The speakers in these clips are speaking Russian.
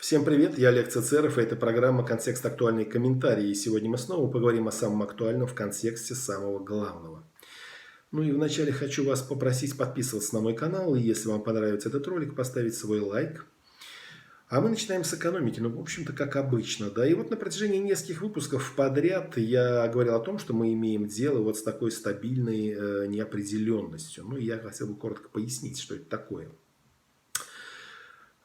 Всем привет, я Олег Цицеров, и это программа «Контекст. Актуальные комментарии». И сегодня мы снова поговорим о самом актуальном в контексте самого главного. Ну и вначале хочу вас попросить подписываться на мой канал, и если вам понравится этот ролик, поставить свой лайк. А мы начинаем с экономики, ну, в общем-то, как обычно, да. И вот на протяжении нескольких выпусков подряд я говорил о том, что мы имеем дело вот с такой стабильной неопределенностью. Ну, и я хотел бы коротко пояснить, что это такое.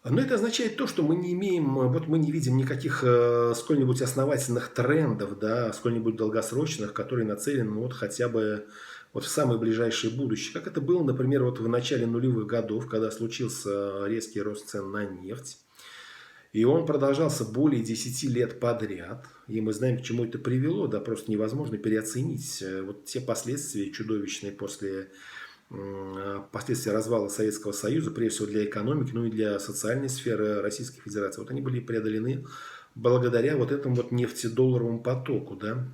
Но это означает то, что мы не имеем, вот мы не видим никаких сколь-нибудь основательных трендов, да, сколь-нибудь долгосрочных, которые нацелены ну, вот хотя бы вот в самое ближайшее будущее. Как это было, например, вот в начале нулевых годов, когда случился резкий рост цен на нефть. И он продолжался более 10 лет подряд. И мы знаем, к чему это привело. Да, просто невозможно переоценить вот те последствия чудовищные после последствия развала Советского Союза, прежде всего для экономики, ну и для социальной сферы Российской Федерации. Вот они были преодолены благодаря вот этому вот нефтедолларовому потоку, да,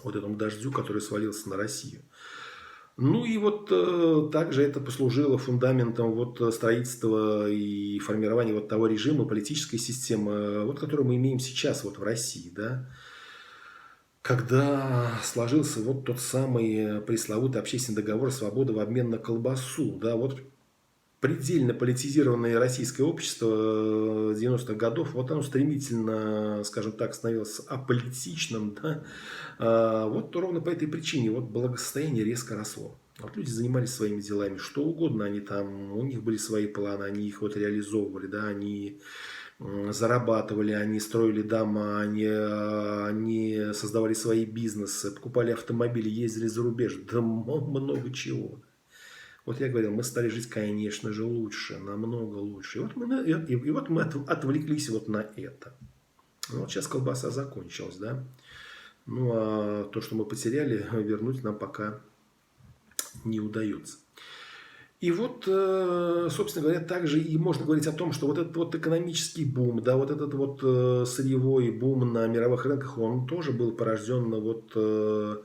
вот этому дождю, который свалился на Россию. Ну и вот также это послужило фундаментом вот строительства и формирования вот того режима, политической системы, вот, которую мы имеем сейчас вот в России, да. Когда сложился вот тот самый пресловутый общественный договор «Свобода в обмен на колбасу», да, вот предельно политизированное российское общество 90-х годов, вот оно стремительно, скажем так, становилось аполитичным, да, вот ровно по этой причине вот благосостояние резко росло. Вот люди занимались своими делами, что угодно, они там, у них были свои планы, они их вот реализовывали, да, они зарабатывали, они строили дома, они создавали свои бизнесы, покупали автомобили, ездили за рубеж, да много чего. Вот я говорил, мы стали жить, конечно же, лучше, намного лучше. И вот мы отвлеклись вот на это. Ну, вот сейчас колбаса закончилась, да. Ну, а то, что мы потеряли, вернуть нам пока не удается. И вот, собственно говоря, также и можно говорить о том, что вот этот вот экономический бум, да, вот этот вот сырьевой бум на мировых рынках, он тоже был порожден вот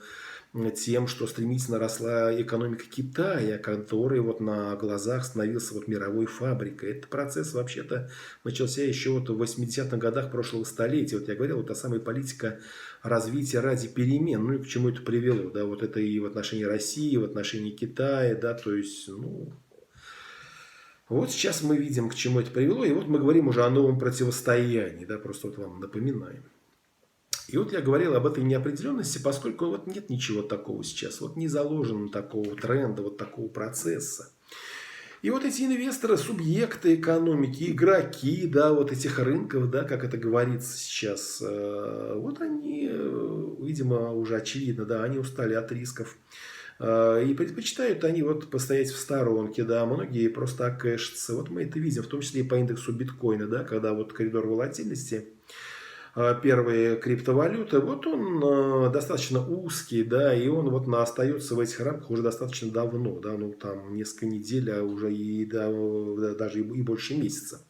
тем, что стремительно росла экономика Китая, который вот на глазах становился вот мировой фабрикой. Этот процесс вообще-то начался еще вот в 80-х годах прошлого столетия. Вот я говорил, вот та самая политика развития ради перемен, ну и к чему это привело, да, вот это и в отношении России, в отношении Китая, да, то есть, ну, вот сейчас мы видим, к чему это привело, и вот мы говорим уже о новом противостоянии, да, просто вот вам напоминаем. И вот я говорил об этой неопределенности, поскольку вот нет ничего такого сейчас, вот не заложено такого тренда, вот такого процесса. И вот эти инвесторы, субъекты экономики, игроки, да, вот этих рынков, да, как это говорится сейчас, вот они, видимо, уже очевидно, да, они устали от рисков. И предпочитают они вот постоять в сторонке, да, многие просто окэшатся. Вот мы это видим, в том числе и по индексу биткоина, да, когда вот коридор волатильности первые криптовалюты, вот он достаточно узкий, да, и он вот остается в этих рамках уже достаточно давно, да, ну там несколько недель, а уже и даже и больше месяца.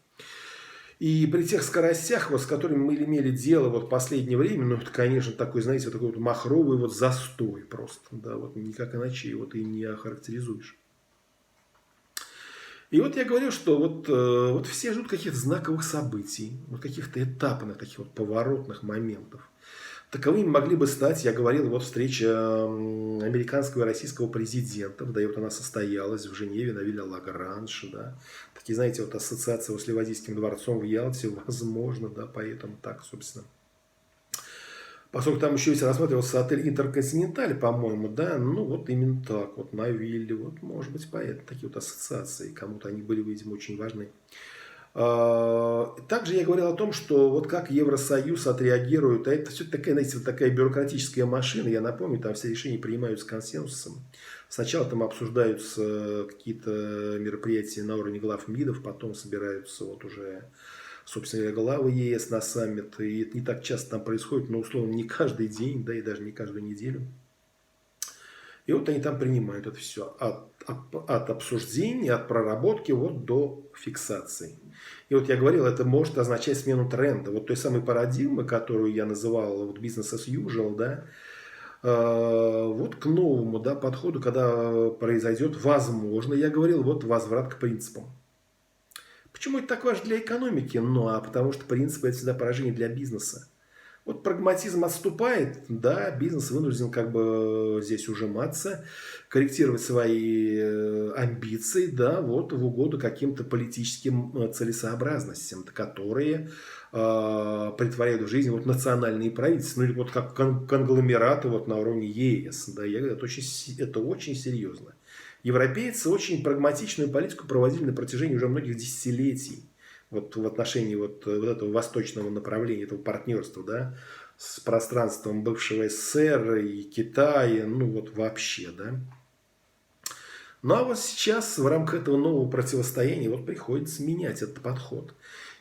И при тех скоростях, вот, с которыми мы имели дело вот в последнее время, ну, это, конечно, такой, знаете, вот такой вот махровый вот застой просто, да, вот никак иначе вот и не охарактеризуешь. И вот я говорю, что вот все ждут каких-то знаковых событий, вот каких-то этапных, таких вот поворотных моментов. Таковыми могли бы стать, я говорил, вот встреча американского и российского президентов, да, и вот она состоялась в Женеве на Вилле Лагранж, да. Такие, знаете, вот ассоциация с Ливадийским дворцом в Ялте, возможно, да, поэтому так, собственно. Поскольку там еще ведь рассматривался отель Интерконтиненталь, по-моему, да, ну вот именно так, вот на вилле, вот может быть поэтому такие вот ассоциации, кому-то они были, видимо, очень важны. Также я говорил о том, что вот как Евросоюз отреагирует, а это все такая, знаете, вот такая бюрократическая машина, я напомню, там все решения принимаются консенсусом. Сначала там обсуждаются какие-то мероприятия на уровне глав МИДов, потом собираются вот уже, собственно говоря, главы ЕС на саммит, и это не так часто там происходит, но условно не каждый день, да и даже не каждую неделю. И вот они там принимают это все от обсуждения, от проработки вот до фиксации. И вот я говорил, это может означать смену тренда. Вот той самой парадигмы, которую я называл вот business as usual, да, вот к новому, да, подходу, когда произойдет, возможно, я говорил, вот возврат к принципам. Почему это так важно для экономики? Ну, а потому что принцип это всегда поражение для бизнеса. Вот прагматизм отступает, да, бизнес вынужден как бы здесь ужиматься, корректировать свои амбиции, да, вот в угоду каким-то политическим целесообразностям, которые притворяют в жизнь вот национальные правительства, ну или вот как конгломераты вот на уровне ЕС, да, я говорю, это очень серьезно. Европейцы очень прагматичную политику проводили на протяжении уже многих десятилетий вот в отношении вот этого восточного направления, этого партнерства, да, с пространством бывшего СССР и Китая, ну вот вообще, да. Ну а вот сейчас в рамках этого нового противостояния вот приходится менять этот подход.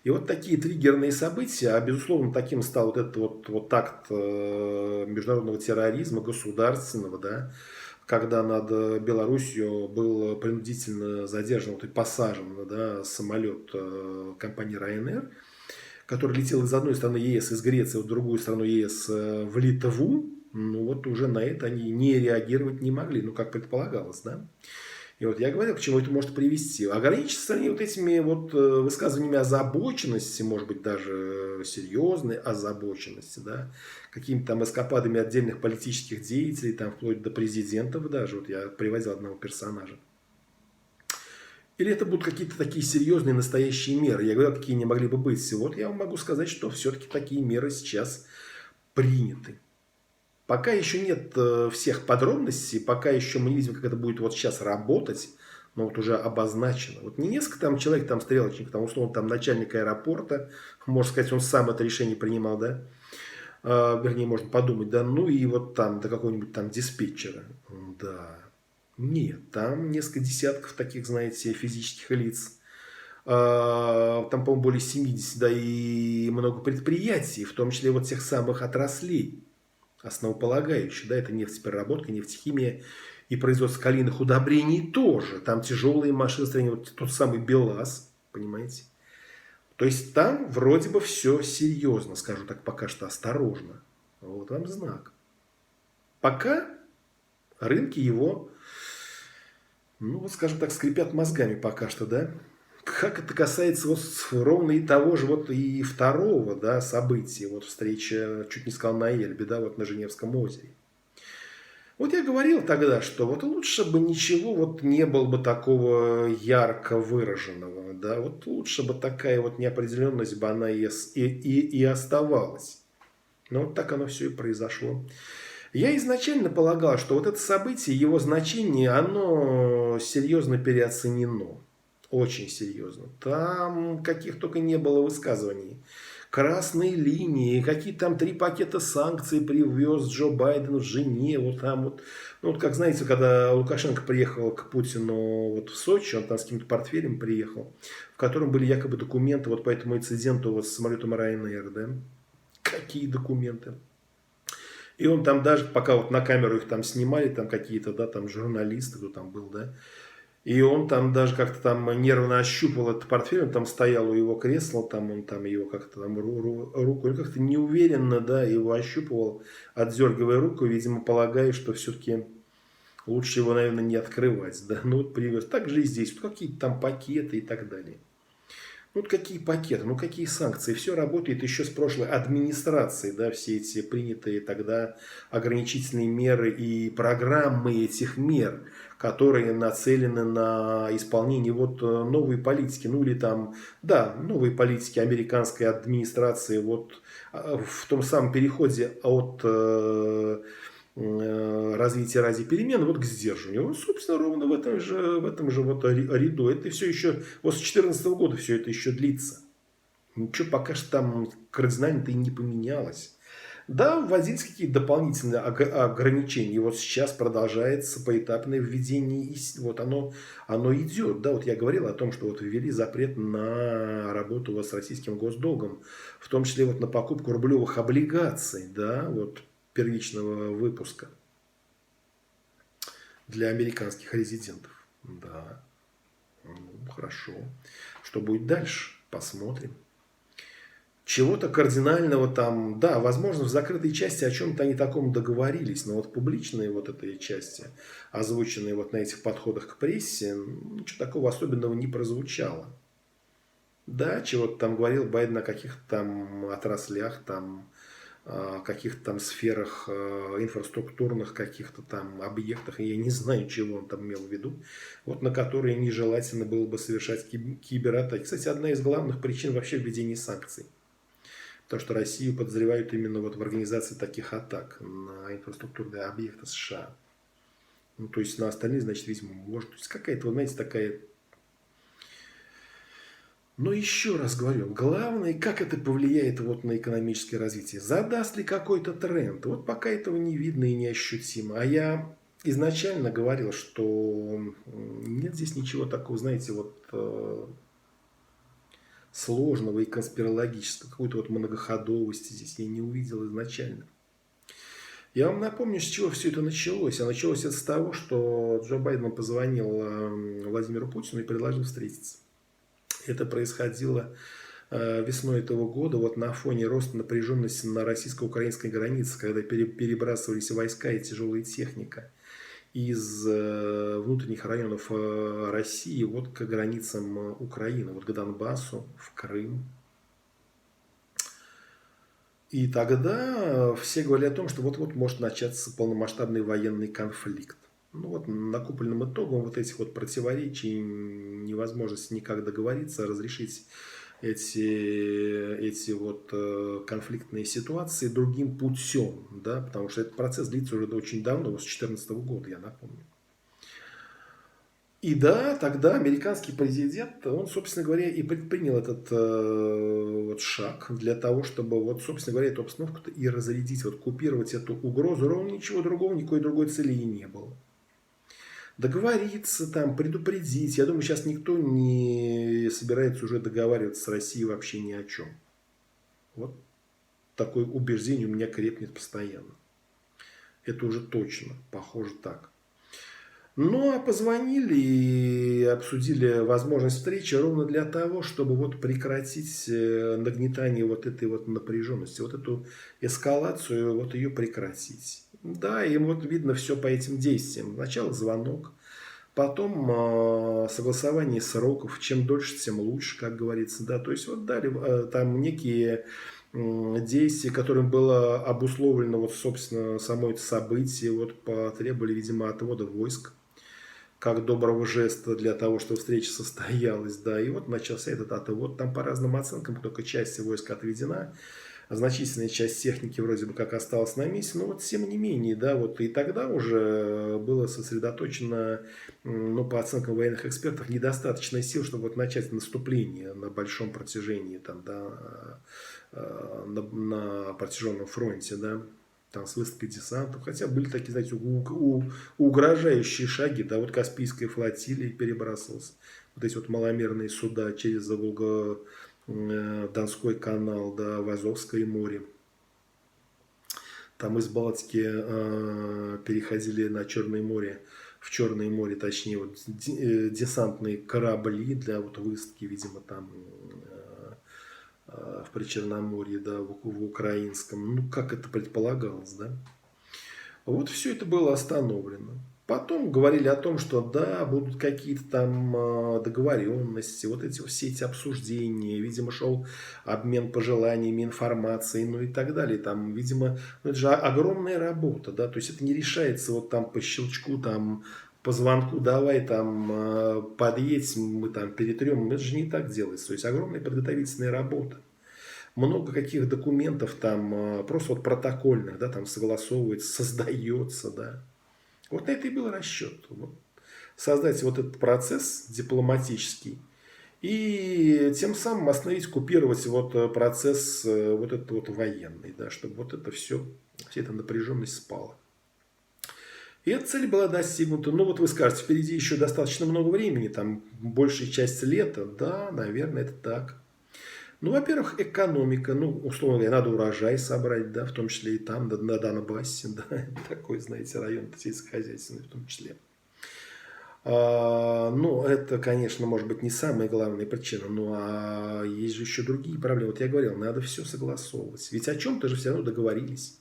И вот такие триггерные события, а безусловно таким стал вот этот вот акт международного терроризма, государственного, да, когда над Белоруссией был принудительно задержан вот и посажен, да, самолет компании Ryanair, который летел из одной страны ЕС, из Греции, в другую страну ЕС, в Литву. Ну вот уже на это они не реагировать не могли, ну как предполагалось, да. И вот я говорил, к чему это может привести. Ограничиться они вот этими вот высказываниями озабоченности, может быть, даже серьезной озабоченности, да, какими-то там эскападами отдельных политических деятелей, там вплоть до президентов даже. Вот я приводил одного персонажа. Или это будут какие-то такие серьезные настоящие меры? Я говорил, какие они могли бы быть. Вот я вам могу сказать, что все-таки такие меры сейчас приняты. Пока еще нет всех подробностей, пока еще мы не видим, как это будет вот сейчас работать, но вот уже обозначено. Вот не несколько там человек, там стрелочник, там условно там начальник аэропорта, можно сказать, он сам это решение принимал, да, вернее, можно подумать, да, ну и вот там до какого-нибудь там диспетчера, да, нет, там несколько десятков таких, знаете, физических лиц, там, по-моему, более 70, да, и много предприятий, в том числе вот тех самых отраслей, основополагающие, да, это нефтепереработка, нефтехимия и производство калийных удобрений тоже. Там тяжелые машины, вот тот самый БелАЗ, понимаете. То есть там вроде бы все серьезно, скажу так пока что осторожно. Вот вам знак. Пока рынки его, ну вот скажем так, скрипят мозгами пока что, да. Как это касается вот ровно и того же вот и второго, да, события, вот встреча, чуть не сказал, на Эльбе, да, вот на Женевском озере. Вот я говорил тогда, что вот лучше бы ничего вот не было бы такого ярко выраженного, да, вот лучше бы такая вот неопределенность бы она и оставалась. Но вот так оно все и произошло. Я изначально полагал, что вот это событие, его значение, оно серьезно переоценено. Очень серьезно. Там каких только не было высказываний. Красные линии, какие там 3 пакета санкций привез Джо Байден в Женеву. Там вот, ну, вот как знаете, когда Лукашенко приехал к Путину вот в Сочи, он там с каким-то портфелем приехал, в котором были якобы документы вот по этому инциденту вот с самолетом Ryanair, да? Какие документы? И он там даже, пока вот на камеру их там снимали, там какие-то, да, там журналисты, кто там был, да, и он там даже как-то там нервно ощупывал этот портфель, он там стоял у его кресла, там он там его как-то там руку, как-то неуверенно, да, его ощупывал, отдергивая руку, видимо, полагая, что все-таки лучше его, наверное, не открывать, да, ну вот привез. Так же и здесь, вот какие-то там пакеты и так далее. Ну, вот какие пакеты, ну, какие санкции. Все работает еще с прошлой администрации, да, все эти принятые тогда ограничительные меры и программы этих мер, которые нацелены на исполнение вот новой политики, ну, или там, да, новой политики американской администрации вот в том самом переходе от развития ради перемен вот к сдерживанию. Вот, собственно, ровно в этом же вот ряду. Это все еще, вот с 2014 года все это еще длится. Ничего пока что там кардинально-то и не поменялось. Да, вводились какие-то дополнительные ограничения. И вот сейчас продолжается поэтапное введение. И вот оно идет. Да, вот я говорил о том, что вот ввели запрет на работу вот с российским госдолгом. В том числе вот на покупку рублевых облигаций. Да, вот первичного выпуска для американских резидентов. Да, ну, хорошо. Что будет дальше? Посмотрим. Чего-то кардинального там, да, возможно, в закрытой части о чем-то они таком договорились, но вот в публичной вот этой части, озвученной вот на этих подходах к прессе, ничего такого особенного не прозвучало. Да, чего-то там говорил Байден о каких-то там отраслях, там, каких-то там сферах инфраструктурных, каких-то там объектах, и я не знаю, чего он там имел в виду, вот на которые нежелательно было бы совершать кибератаки. Кстати, одна из главных причин вообще введения санкций. То, что Россию подозревают именно вот в организации таких атак на инфраструктурные объекты США. Ну, то есть на остальные, значит, видимо, может. То есть какая-то, вот, знаете, такая. Но еще раз говорю, главное, как это повлияет вот на экономическое развитие. Задаст ли какой-то тренд? Вот пока этого не видно и не ощутимо. А я изначально говорил, что нет здесь ничего такого, знаете, вот сложного и конспирологического, какой-то вот многоходовости здесь я не увидел изначально. Я вам напомню, с чего все это началось. А началось это с того, что Джо Байден позвонил Владимиру Путину и предложил встретиться. Это происходило весной этого года, вот на фоне роста напряженности на российско-украинской границе, когда перебрасывались войска и тяжелая техника из внутренних районов России вот к границам Украины, вот к Донбассу, в Крым. И тогда все говорили о том, что вот-вот может начаться полномасштабный военный конфликт. Ну вот накопленным итогом вот этих вот противоречий, невозможности никак договориться, разрешить эти вот конфликтные ситуации другим путем, да, потому что этот процесс длится уже очень давно, с 2014 года, я напомню. И да, тогда американский президент, он, собственно говоря, и предпринял этот вот шаг для того, чтобы, вот, собственно говоря, эту обстановку и разрядить, вот, купировать эту угрозу. Ровно ничего другого, никакой другой цели и не было. Договориться, там, предупредить. Я думаю, сейчас никто не собирается уже договариваться с Россией вообще ни о чем. Вот такое убеждение у меня крепнет постоянно. Это уже точно, похоже так. Ну, а позвонили и обсудили возможность встречи ровно для того, чтобы вот прекратить нагнетание вот этой вот напряженности, вот эту эскалацию, вот ее прекратить. Да, и вот видно все по этим действиям. Сначала звонок, потом согласование сроков. Чем дольше, тем лучше, как говорится. Да, то есть вот дали там некие действия, которым было обусловлено вот, собственно, само это событие, вот потребовали, видимо, отвода войск как доброго жеста для того, чтобы встреча состоялась, да, и вот начался этот отвод, там по разным оценкам только часть войск отведена, значительная часть техники вроде бы как осталась на месте, но вот тем не менее, да, вот и тогда уже было сосредоточено, ну, по оценкам военных экспертов, недостаточно сил, чтобы вот начать наступление на большом протяжении, там, да, на протяженном фронте, да, там с высадкой десантов, хотя были такие, знаете, угрожающие шаги, да, вот Каспийская флотилия перебрасывалась, вот эти вот маломерные суда через Донской канал, да, в Азовское море. Там из Балтики переходили на Черное море, в Черное море, точнее, вот, десантные корабли для вот высадки, видимо, там в Причерноморье, да, в украинском, ну, как это предполагалось, да. Вот все это было остановлено. Потом говорили о том, что да, будут какие-то там договоренности, вот эти все эти обсуждения, видимо, шел обмен пожеланиями, информацией, ну и так далее. Там, видимо, ну, это же огромная работа, да, то есть это не решается вот там по щелчку, там, по звонку, давай там подъедь, мы там перетрем, это же не так делается, то есть огромная подготовительная работа. Много каких документов там, просто вот протокольных, да, там согласовывается, создается, да. Вот на это и был расчет. Вот. Создать вот этот процесс дипломатический и тем самым остановить, купировать вот процесс вот этот вот военный, да, чтобы вот это все, вся эта напряженность спала. И эта цель была достигнута. Ну вот вы скажете, впереди еще достаточно много времени, там большая часть лета. Да, наверное, это так. Ну, во-первых, экономика, ну, условно говоря, надо урожай собрать, да, в том числе и там, на Донбассе, да, такой, знаете, район сельскохозяйственный в том числе. Ну, это, конечно, может быть не самая главная причина, но есть же еще другие проблемы. Вот я говорил, надо все согласовывать. Ведь о чем-то же все равно договорились.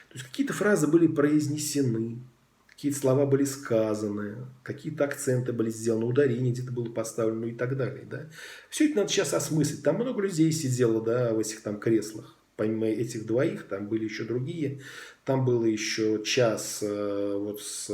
То есть какие-то фразы были произнесены, какие-то слова были сказаны, какие-то акценты были сделаны, ударение где-то было поставлено, ну и так далее, да. Все это надо сейчас осмыслить. Там много людей сидело, да, в этих там креслах. Помимо этих двоих, там были еще другие. Там было еще час вот с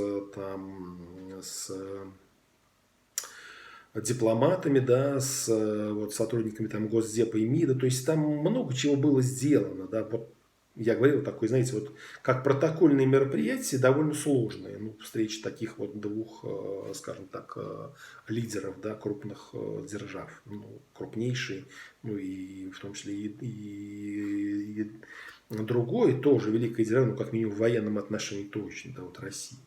дипломатами, да, с вот, сотрудниками там Госдепа и МИДа. То есть там много чего было сделано, да. Вот я говорил, такой, знаете, вот как протокольные мероприятия довольно сложные. Ну, встреча таких вот двух, скажем так, лидеров, да, крупных держав, ну, крупнейший, ну и в том числе и другой тоже великая держава, ну, как минимум в военном отношении точно, да, вот Россия.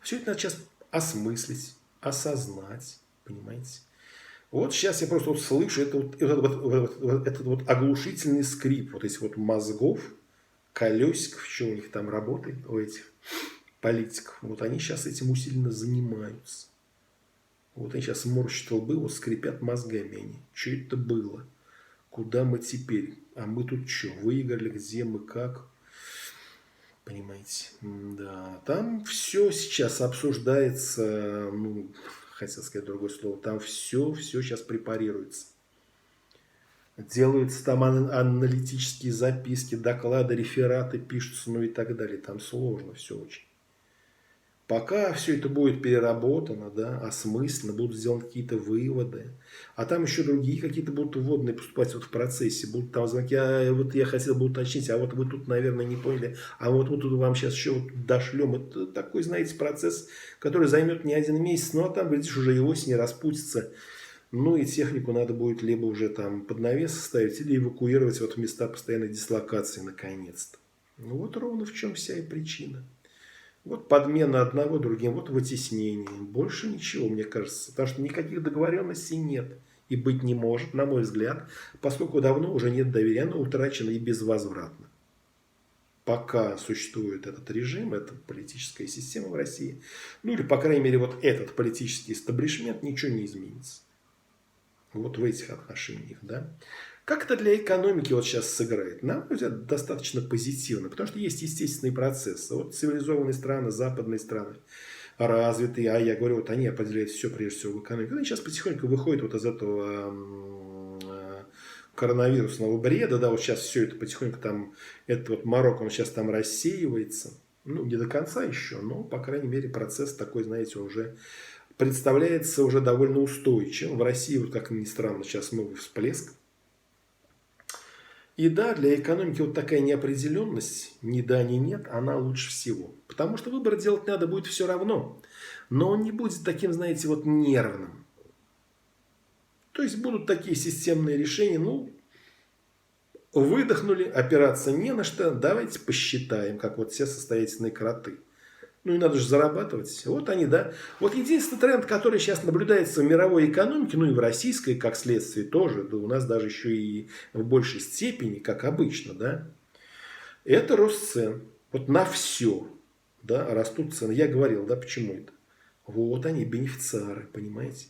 Все это надо сейчас осмыслить, осознать, понимаете? Вот сейчас я просто вот слышу этот вот оглушительный скрип вот этих вот мозгов, колесиков, что у них там работает, у этих политиков. Вот они сейчас этим усиленно занимаются. Вот они сейчас морщат лбы, вот скрипят мозгами они. Что это было? Куда мы теперь? А мы тут что, выиграли? Где мы, как? Понимаете? Да, там все сейчас обсуждается, ну, хотел сказать другое слово, там все сейчас препарируется. Делаются там аналитические записки, доклады, рефераты пишутся, ну и так далее. Там сложно все очень. Пока все это будет переработано, да, осмысленно, будут сделаны какие-то выводы, а там еще другие какие-то будут вводные поступать вот в процессе, будут там звонки, вот я хотел бы уточнить, а вот вы тут, наверное, не поняли, а вот мы тут вам сейчас еще вот дошлем. Это такой, знаете, процесс, который займет не один месяц, ну а там, глядишь, уже и осень распустится, ну и технику надо будет либо уже там под навес ставить, или эвакуировать вот в места постоянной дислокации наконец-то. Ну вот ровно в чем вся и причина. Вот подмена одного другим, вот вытеснение. Больше ничего, мне кажется. Потому что никаких договоренностей нет. И быть не может, на мой взгляд, поскольку давно уже нет доверия, оно утрачено и безвозвратно. Пока существует этот режим, эта политическая система в России, ну или, по крайней мере, вот этот политический эстаблишмент, ничего не изменится. Вот в этих отношениях, да. Как это для экономики вот сейчас сыграет? На мой взгляд, достаточно позитивно, потому что есть естественные процессы. Вот цивилизованные страны, западные страны, развитые, а я говорю, вот они определяют все прежде всего в экономике. Они сейчас потихоньку выходят вот из этого коронавирусного бреда, да, вот сейчас все это потихоньку там, этот вот морок, он сейчас там рассеивается. Ну, не до конца еще, но, по крайней мере, процесс такой, знаете, уже представляется уже довольно устойчивым. В России, вот как ни странно, сейчас новый всплеск. И да, для экономики вот такая неопределенность, ни да, ни нет, она лучше всего. Потому что выбор делать надо будет все равно. Но он не будет таким, знаете, вот нервным. То есть будут такие системные решения, ну, выдохнули, опираться не на что, давайте посчитаем, как вот все состоятельные кроты. Ну и надо же зарабатывать. Вот они, да. Вот единственный тренд, который сейчас наблюдается в мировой экономике, ну и в российской, как следствие тоже, да у нас даже еще и в большей степени, как обычно, да, это рост цен. Вот на все, да, растут цены. Я говорил, да, почему это? Вот они, бенефициары, понимаете?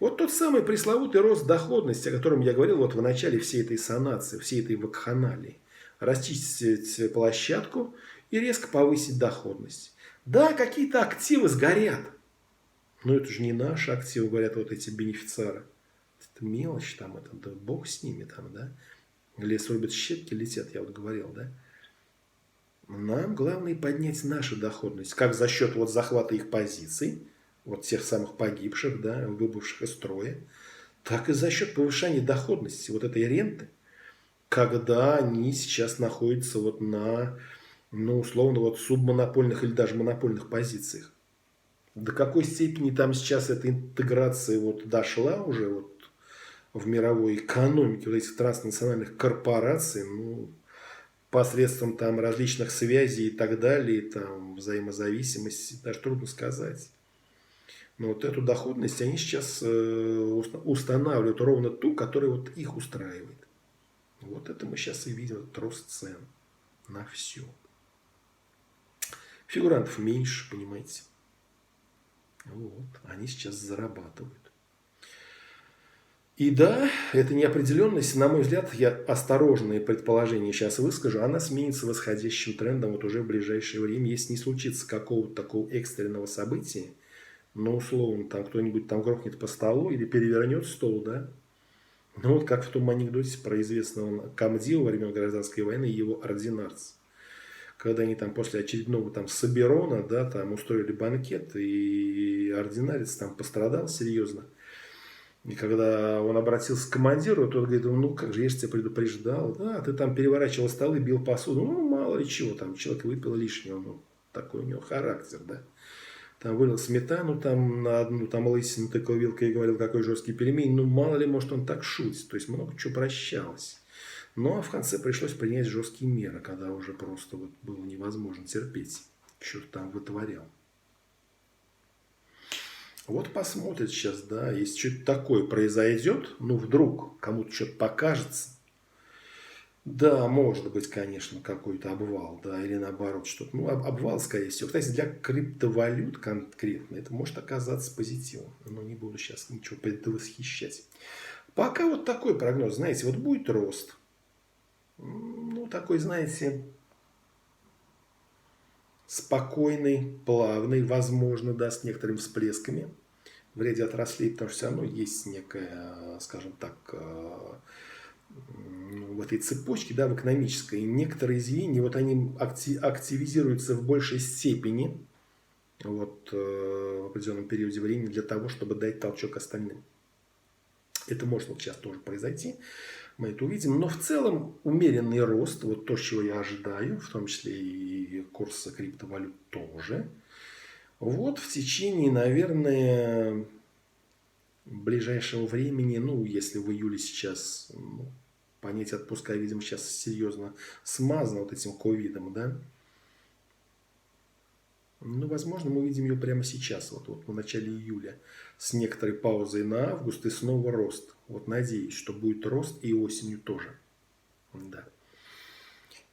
Вот тот самый пресловутый рост доходности, о котором я говорил вот в начале всей этой санации, всей этой вакханалии. Расчистить площадку и резко повысить доходность. Да, какие-то активы сгорят. Но это же не наши активы, говорят вот эти бенефициары. Это мелочь там, это, да бог с ними там, да. Лес рубят, щепки летят, я вот говорил, да. Нам главное поднять нашу доходность. Как за счет вот захвата их позиций, вот тех самых погибших, да, выбывших из строя, так и за счет повышения доходности вот этой ренты, когда они сейчас находятся вот на, ну, условно, вот субмонопольных или даже монопольных позициях. До какой степени там сейчас эта интеграция вот дошла уже вот в мировой экономике вот этих транснациональных корпораций, ну, посредством там различных связей и так далее, там взаимозависимости, даже трудно сказать. Но вот эту доходность они сейчас устанавливают ровно ту, которая вот их устраивает. Вот это мы сейчас и видим, этот рост цен на все. Фигурантов меньше, понимаете. Вот, они сейчас зарабатывают. И да, эта неопределенность, на мой взгляд, я осторожные предположения сейчас выскажу, она сменится восходящим трендом вот уже в ближайшее время, если не случится какого-то такого экстренного события, но условно там кто-нибудь там грохнет по столу или перевернет стол, да. Ну вот как в том анекдоте про известного комдива во времен гражданской войны и его ординарца. Когда они там после очередного там Соберона, да, там устроили банкет, и ординарец там пострадал серьезно. И когда он обратился к командиру, тот говорит: ну как же, я же тебя предупреждал, да, ты там переворачивал столы, бил посуду, ну мало ли чего, там человек выпил лишнего, ну такой у него характер, да. Там вылил сметану там на одну, там лысину тыкал вилкой и говорил, какой жесткий пельмень, ну мало ли, может он так шутит, то есть много чего прощалось. Ну а в конце пришлось принять жесткие меры, когда уже просто вот было невозможно терпеть, что там вытворял. Вот посмотрит сейчас, да, если что-то такое произойдет, ну вдруг кому-то что-то покажется, да, может быть, конечно, какой-то обвал, да, или наоборот что-то. Ну, обвал, скорее всего. Кстати, для криптовалют конкретно это может оказаться позитивом. Но не буду сейчас ничего предвосхищать. Пока вот такой прогноз, знаете, вот будет рост. Ну, такой, знаете, спокойный, плавный, возможно, да, с некоторыми всплесками в ряде отраслей, потому что все равно есть некая, скажем так, в этой цепочке, да, в экономической, и некоторые звенья, вот они активизируются в большей степени вот, в определенном периоде времени для того, чтобы дать толчок остальным. Это может вот сейчас тоже произойти, мы это увидим. Но в целом умеренный рост, вот то, чего я ожидаю, в том числе и курса криптовалют тоже. Вот в течение, наверное, ближайшего времени, ну, если в июле сейчас, ну, понятие отпуска, видимо, сейчас серьезно смазано вот этим ковидом, да. Ну, возможно, мы увидим ее прямо сейчас, вот в начале июля, с некоторой паузой на август и снова рост. Вот надеюсь, что будет рост и осенью тоже. Да.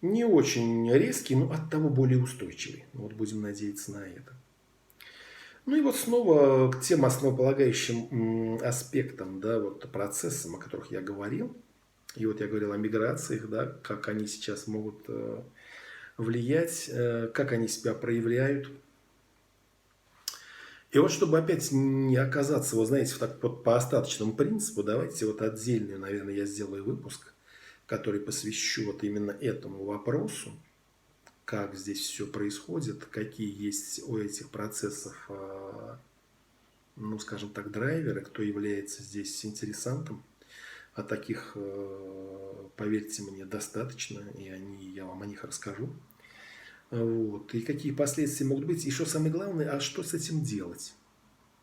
Не очень резкий, но оттого более устойчивый. Вот будем надеяться на это. Ну и вот снова к тем основополагающим аспектам, да, вот процессам, о которых я говорил. И вот я говорил о миграциях, да, как они сейчас могут влиять, как они себя проявляют. И вот чтобы опять не оказаться, вы знаете, так вот по остаточному принципу, давайте вот отдельный, наверное, я сделаю выпуск, который посвящу вот именно этому вопросу, как здесь все происходит, какие есть у этих процессов, ну, скажем так, драйверы, кто является здесь интересантом. А таких, поверьте мне, достаточно, и я вам о них расскажу. Вот. И какие последствия могут быть, и что самое главное, а что с этим делать?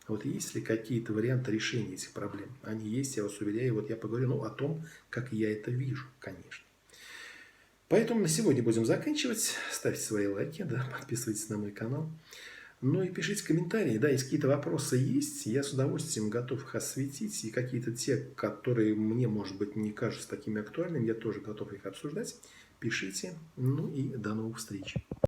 Вот есть ли какие-то варианты решения этих проблем? Они есть, я вас уверяю. Вот я поговорю, ну, о том, как я это вижу, конечно. Поэтому на сегодня будем заканчивать. Ставьте свои лайки, да, подписывайтесь на мой канал. Ну и пишите комментарии, да, если какие-то вопросы есть, я с удовольствием готов их осветить. И какие-то те, которые мне, может быть, не кажутся такими актуальными, я тоже готов их обсуждать. Пишите. Ну и до новых встреч.